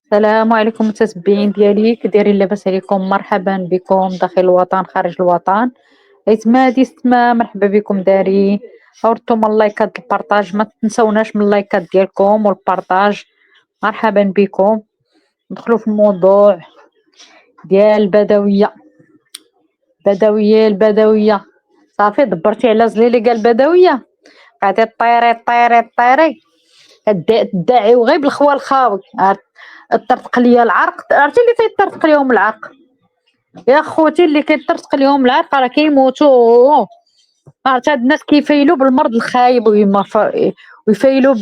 السلام عليكم متتبعين ديالي، كي دايرين؟ لاباس عليكم؟ مرحبا بكم داخل الوطن خارج الوطن. ايتما هادي ستما مرحبا بكم دارين. عورتم اللايكات البارطاج، ما تنسوناش من اللايكات ديالكم والبارطاج. مرحبا بكم. ندخلوا في الموضوع ديال البدويه. صافي دبرتي على زليلي قال بدويه، قاعدة طيري تداعيو غير بالخوا الخاوي. طرطق ليا العرق، عرفتي اللي تيطرطق ليهم العرق يا خوتي، اللي كيطرطق ليهم العرق راه كيموتوا. عرفت هاد الناس كيفايلوا بالمرض الخايب ويفايلوا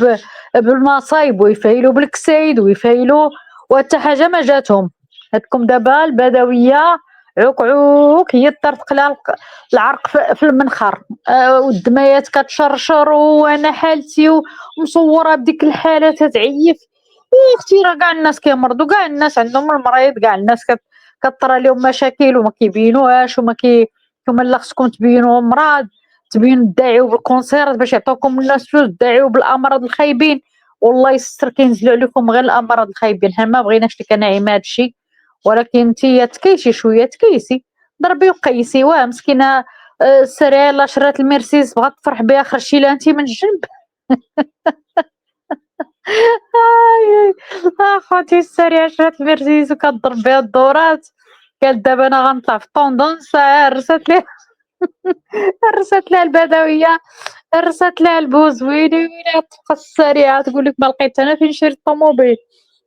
بالمصايب ويفايلوا بالكسايد ويفايلوا وحتى حاجه ما جاتهم. هادكم دابا البدويه عوك عوك هي طرطق لها العرق في المنخر. والدمايات كتشرشر وانا حالتي ومصوره بديك الحاله تتعيف. اختي راه كاع الناس كيمرضوا، كاع الناس عندهم المريض، كاع الناس كطرى لهم مشاكل وما كيبينوهاش نتوما لا خصكم تبينوا امراض، تبينوا تداعيو بالكونسيرات باش يعطوكم الناس فلوس، تداعيو بالامراض الخايبين. والله يستر كينزلوا عليكم غير الامراض الخايبين. حنا ما بغيناش لك نعيم هادشي، ولكن انتي تكيشي شويه، تكيسي ضربي وقيسي. واه مسكينه، السريه لا شرات الميرسيدس بغات تفرح بها، خرجتي لها انتي من الجنب. اخوتي السريه شرات الميرسيدس وكتضرب بها الدورات، قالت دابا انا غنطلع في الطوندونس. رست لها البدويه، رست لها البوز. ويلي ويلي تبقى السريعه تقول لك ما لقيت انا فين نشري الطوموبيل.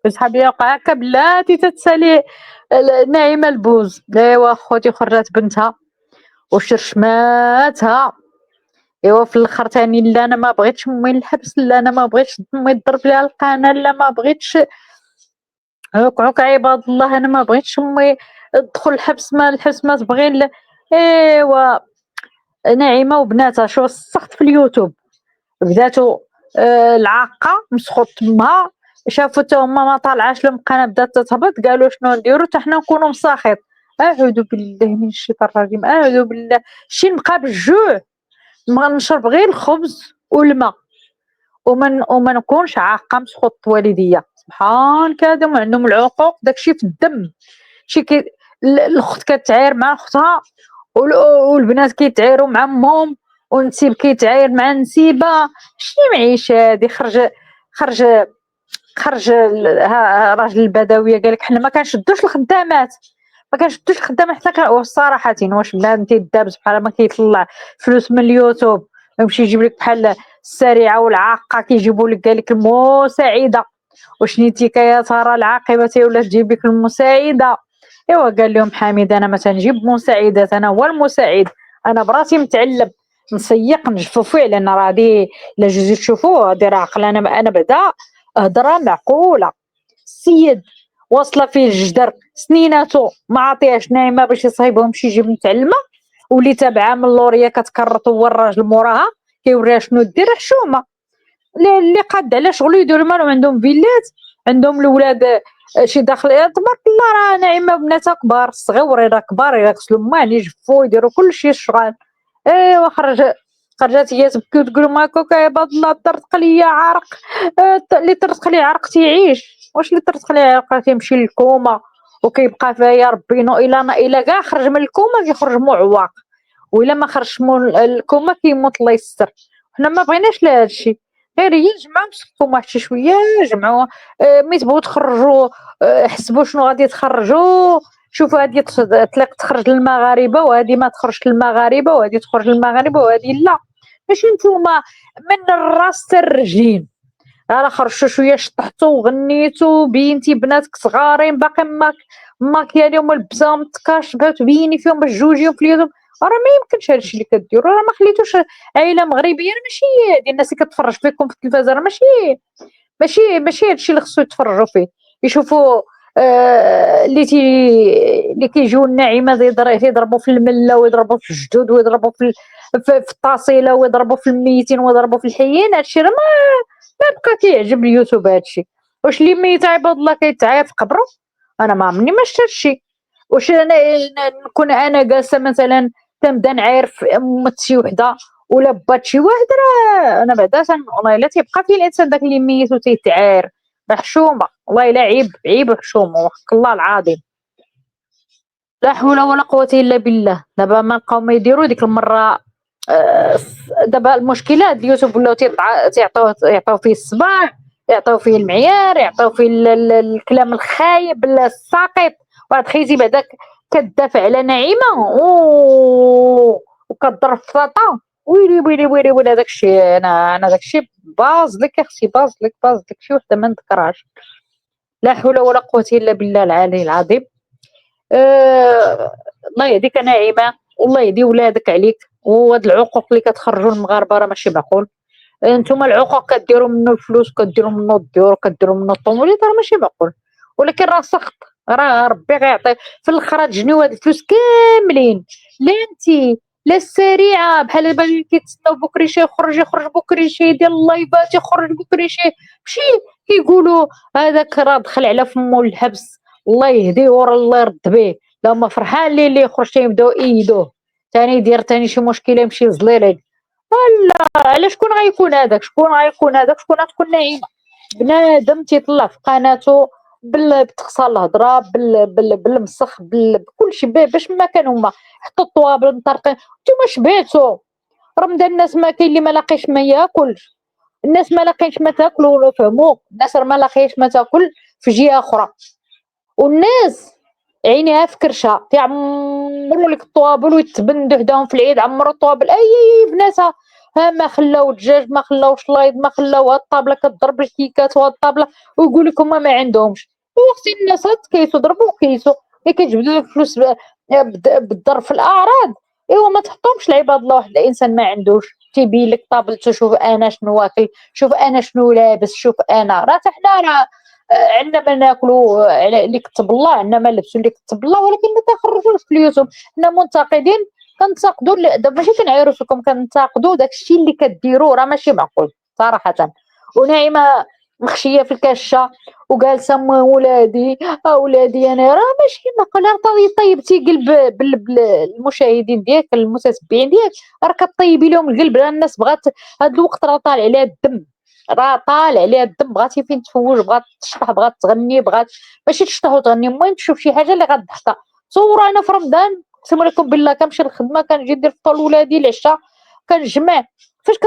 صحابي وقع هكا بلاتي تتسالي ناعمه البوز. ايوا خوتي خرجت بنتها وشرشماتها. ايوا في الاخر تاني لا انا ما بغيتش امي الحبس، لا انا ما بغيتش امي تضرب ليها القناه، لا ما بغيتش. عوك عوك عباد الله، انا ما بغيتش امي تدخل الحبس، ما الحبس ما تبغي ايوا ناعمه وبناتها شو السخط في اليوتيوب بداتو. العاقه مسخوط تمها، شافوا تا هما ما طالعاش لهم قناه، بدات تهبط، قالوا شنو نديرو حتى حنا نكونوا مساخط. اعوذ بالله من الشيطان الرجيم، اعوذ بالله. شي نبقى بالجوع، نبغى نشرب غير الخبز والماء، وما نكونش عاقه مسخوط والديا. سبحان كادم عندهم العقوق، داكشي في الدم. شي الاخت كتعاير مع اختها، والبنات كيتعايروا مع امهم، والنسيب كيتعاير مع النسيبه. شنو معيشه هادي؟ خرج خرج راجل البدويه قال لك حنا ما كنشدوش الخدامات، ما كنشدوش الخدامات حتى والصراحه واش بنادم تيدابز بحال ما كيطلع فلوس من اليوتيوب ويمشي يجيب لك بحال السريعه والعاقه كيجيبوا لك قال لك المساعده. واش نيتيك يا ترى العاقبه ولا تجيب لك المساعده؟ ايوا قال لهم حميد انا ما تنجيب مساعدات، انا هو المساعد، انا براسي متعلم نسيق نجفف فعلا. راه هادي الا جيتو تشوفوه هادي راه عقل. انا بعدا هضره معقوله. السيد واصله فيه الجدر سنيناتو ما عطيهاش نايمه باش يصايبهم شي يجيب متعلمه، واللي تابعه من اللوريه كتكرط هو الراجل موراها كيوريها شنو دير حشومه. اللي قاد على شغل يدير مالو، عندهم فيلات، عندهم الاولاد. شي داخل تبارك الله راه ناعمه بناتها كبار، الصغيورين راه كبار يغسلوا الماء يجفوا يديروا كلشي الشغال. ايوا خرجت هي تبكي وتقول ما كوكا يا عباد الله طرطق ليا عرق. اللي طرطق ليه عرق تيعيش، واش اللي طرطق ليه عرق تيمشي للكوما وكيبقى فيها يا ربي نو الا كاع خرج من الكوما كيخرج معواق، والا ما خرجش من الكوما كيموت الله يستر. حنا ما بغيناش لهذا الشيء، غير هي جمعوا مسكوا واحد شي شويه، جمعوا. ملي تبغوا تخرجوا حسبوا شنو غادي تخرجوا. شوفوا هذه تطلق تخرج للمغاربه، وهذه ما تخرجش للمغاربه، وهذه تخرج للمغاربه وهذه لا. ماشي نتوما من الراس حتى الرجلين. راه خرجتوا شويه شطحتوا وغنيتوا بينتي بناتك صغارين باقي ماكياليهم ولبساهم متكاشبات تبيني فيهم باش جوجيهم في اليوتيوب. راه ما يمكنش هادشي اللي كديروا، راه ما خليتوش عائله مغربيه. راه ماشي هادي الناس اللي كتفرج فيكم في التلفازه، راه ماشي هادشي اللي خصو يتفرجوا فيه. يشوفوا اللي كيجيو الناعمه يضربوا في المله ويضربوا في الجدود ويضربوا في الطاسيله ويضربوا في الميتين ويضربوا في الحيين. هادشي راه ما بقى كيعجب اليوتيوب هادشي. واش اللي ميت عباد الله كيتعاير في قبره؟ انا ما عمرني ما شفت هادشي. واش انا نكون انا جالسه مثلا تنبدا نعاير في امت شي وحده ولا بات شي واحد؟ راه انا بعدا والله الا تيبقى فيه الانسان داك اللي ميت وتيتعاير. حشومه والله الا عيب عيب وحشومه وحق الله العظيم. لا حول ولا قوة إلا بالله. دابا ما بقاو ما يديروا ديك المرة. دابا المشكلة هاد اليوتيوب ولاو يعطيو فيه الصباح، يعطيو فيه المعيار، يعطيو فيه الكلام الخايب الساقط. وتخيلتي بعدا كتدافع على نعيمة وكضرب في طاطا. ويلي ويلي ويلي ويلي هداك الشيء. انا داك الشيء باز لك اختي، باز لك شي وحده ما نذكرهاش. لا حول ولا قوة إلا بالله العلي العظيم. آه، الله يهديك نعيمة، والله يهدي ولادك عليك. وهاد العقوق اللي كتخرجوا المغاربة راه ماشي معقول. نتوما العقوق كديروا منه الفلوس، كديروا منه الديور، كديروا منه الطوموبيلات، راه ماشي معقول. ولكن راه سخط، راه ربي غيعطي في الاخر تجنيو هاد الفلوس كاملين. لا انتي لا السريعه بحال دابا اللي كيتسناو بكري يخرج بكري ديال اللايفات، يخرج بكري ماشي كيقولوا هذاك راه دخل على فمو الحبس. الله يهديه ورا الله يرد به. لا هما فرحان ليه اللي يخرج تيبداو يأيدوه، تاني يدير تاني شي مشكله يمشي يزليليك. على شكون غيكون هذاك؟ شكون غتكون نعيمة؟ بنادم تيطلع في قناته بتقصى الهضره بالمسخ بكلشي باش ما كانوا هما حتى الطوابل مطرقين. نتوما شبعتو. رمضان الناس ما كاين اللي ما لاقيش ما ياكلش، الناس ما لاقينش ما تاكل ولا فهموا، الناس راه ما لاقيش ما تاكل في جهه اخرى. والناس عينيها في كرشها تيعمروا لك الطوابل ويتبندوا حداهم في العيد، عمروا الطوابل اي بناتها. ها ما خلاو الدجاج، ما خلاوش لايض، ما خلاو هاد الطابله كتضرب الكيكات وهاد الطابله، ويقول لك هما ما عندهمش. واختي الناس كيسوا ضربوا وكيسوا، ملي كتجبدوا الفلوس بالضرب في الاعراض. ايوا ما تحطهمش لعباد الله. واحد الانسان ما عندوش تيبين لك طابلته، شوف انا شنو واكل، شوف انا شنو لابس، شوف انا راه حتى حنا راه عندنا ما ناكلوا اللي كتب الله، عندنا ما نلبسوا اللي كتب الله، ولكن ما تخرجوش في اليوتيوب. حنا منتقدين كنتقدوا دابا ماشي كنعايروا فيكم، كنتقدوا داكشي اللي كديروا راه ماشي معقول صراحه. ونعيمه مخشيه في الكاشه وجالسه ولادي ولادي انا راه ماشي معقول. راه طيبتي قلب المشاهدين ديالك المتتبعين ديالك، راه كطيبي لهم القلب. راه الناس بغات هاد الوقت راه طالع عليها الدم، راه طالع عليها الدم، بغاتي فين تفوج، بغات تشطح، بغات تغني، بغات ماشي تشطح وتغني، المهم تشوف شي حاجه اللي غتضحكها. تصور انا في رمضان اقسم لكم بالله كنمشي للخدمه، كنجي ندير فطور لولادي العشاء، كنجمع فاش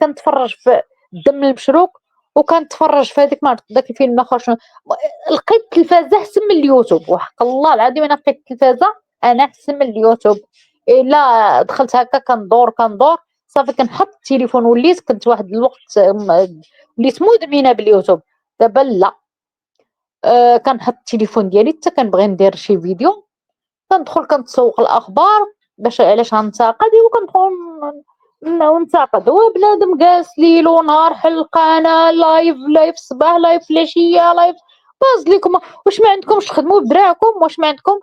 كنتفرج في الدم المشروك، وكنتفرج في هذيك ما داك الفيلم الاخر شنو. لقيت التلفازه احسن من اليوتيوب، وحق الله العظيم انا لقيت التلفازه انا احسن من اليوتيوب. الا دخلت هكا كندور صافي كنحط التليفون. وليت كنت واحد الوقت وليت مدمنه باليوتيوب. دابا لا. كنحط التليفون ديالي حتى كنبغي ندير شي فيديو، كندخل كنتسوق الاخبار باش علاش غنتاقد، وكندخل ونتاقد. هو بنادم جالس ليل ونهار حل القناه، لايف الصباح، لايف العشيه، لايف. باز ليكم واش ما عندكمش تخدموا بدراعكم؟ واش ما عندكم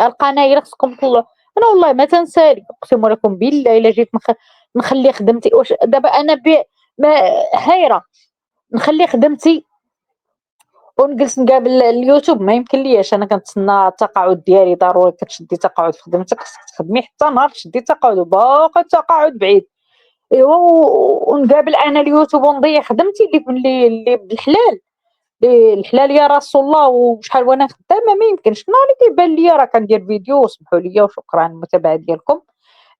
القناه هي اللي خصكم تطلعوا. انا والله ما تنسالي اقسم لكم بالله الا جيت نخلي خدمتي. واش دابا انا ما حيره نخلي خدمتي ونجلس نقابل اليوتيوب؟ ما يمكن لياش. انا كنتسنى التقاعد ديالي ضروري. كتشدي تقاعد في خدمتك خصك تخدمي حتى نهار تشدي تقاعد، وباقي التقاعد بعيد. ايوا ونقابل انا اليوتيوب ونضيع خدمتي اللي بالحلال، الحلال يا رسول الله. وشحال وانا خدامه ما يمكنش. النهار اللي كيبان ليا راه كندير فيديو. وسمحوا لي وشكرا المتابعه ديالكم.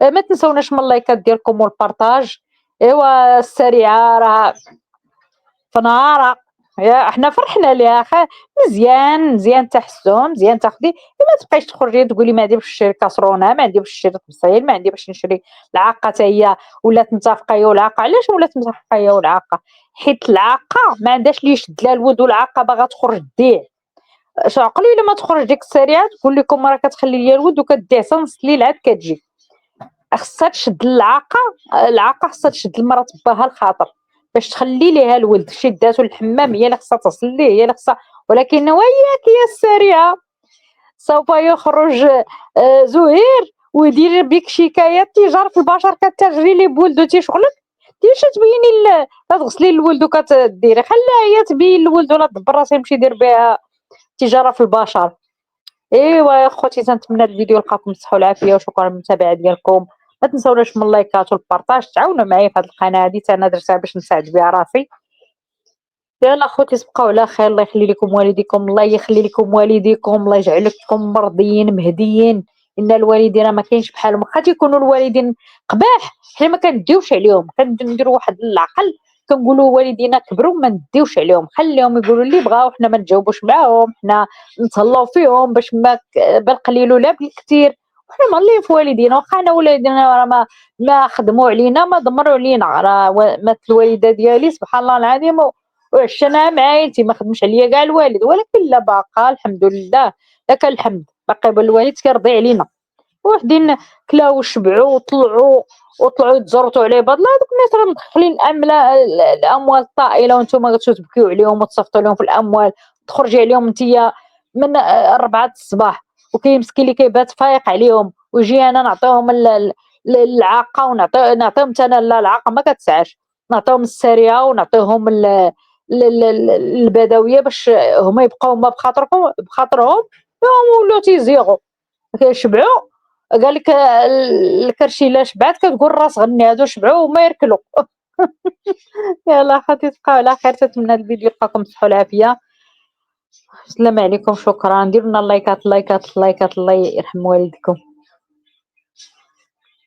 ما تنسوناش من اللايكات ديالكم والبارطاج. ايوا السريعه راه فنارة. يا حنا فرحنا ليها مزيان تحسهم، مزيان تاخدي. ما تبقايش تخرجي تقولي ما عندي باش نشري كاسرونه، ما عندي باش نشري طبسيل، ما عندي باش نشري العاقه. حتى هي ولات متفقه هي والعاقه. علاش ولات متفقه هي والعاقه؟ حيت العاقه ما عندهاش اللي يشد لها الود، والعاقه باغا تخرج ديه. عقلي لما تخرج ديك السريعه تقول لكم راه كتخلي ليا الود وكديه حتى نص الليل عاد كتجي. خصها تشد العاقه خصها تشد المراه باها الخاطر باش تخلي ليها الولد. شداتو للحمام هي اللي خصها تصل ليه، هي اللي خصها. ولكن وياك يا السريعه سوف يخرج زهير ويدير بك شكايه تجار في البشر، كتجري لي بولدو تيشغلك. ديرش تبيني تغسلي الولد وكتديري، خليها هي تبين الولد ولا تدبر راسها يمشي يدير بها تجاره في البشر. ايوا يا خوتي تنتمنى الفيديو لقاكم بالصحه والعافيه، وشكرا للمتابعه ديالكم. ما تنساوناش من اللايكات والبارطاج، تعاونوا معايا في هذه القناه هذه، انا درتها باش نساعد بها راسي. يلاه خوتي تبقاو على خير، الله يخلي لكم والديكم، الله يخلي لكم والديكم، الله يجعلكم مرضيين مهديين. إن الوالدين ما كاينش بحالهم، واخا تيكونوا الوالدين قباح حنا ما كنديوش عليهم، كنديروا واحد العقل كنقولوا والدينا كبروا ما نديوش عليهم، خليهم يقولوا اللي بغاو، حنا ما نتجاوبوش معاهم، حنا نتهلاو فيهم باش ما بالقليل ولا بالكثير، وحنا مهلين في والدينا، واخا حنا ولادنا راه ما خدموا علينا ما دمروا علينا، راه ماتت الوالده ديالي سبحان الله العظيم وعشناها مع عيلتي، ما خدمش عليا كاع الوالد، ولكن لا باقا الحمد لله، لك الحمد باقي الوالد كيرضي علينا، وحدين كلاو وشبعوا وطلعوا يتزرطوا على عباد الله، هذوك الناس راه مدخلين الاموال الطائله، وانتم غتمشيو تبكيو عليهم وتصيفطوا لهم في الاموال، تخرجي عليهم انت من 4 الصباح، وكاين مسكين اللي كيبات فايق عليهم، ويجي انا نعطيهم العاقه نعطيهم حتى انا، لا العاقه ما كتسعاش، نعطيهم السريعه ونعطيهم البدويه باش هما يبقاو ما بخاطرهم، هما ولاو تيزيغوا كيشبعوا، قال لك الكرشي لا شبعات كتقول راس غني، هادو شبعوا وما يركلوا. يلا خاطي تبقاو على خير، تتمنى الفيديو يلقاكم بصحة والعافية، السلام عليكم، شكرا، ديروا لنا لايكات لايكات لايكات، الله يرحم والديكم.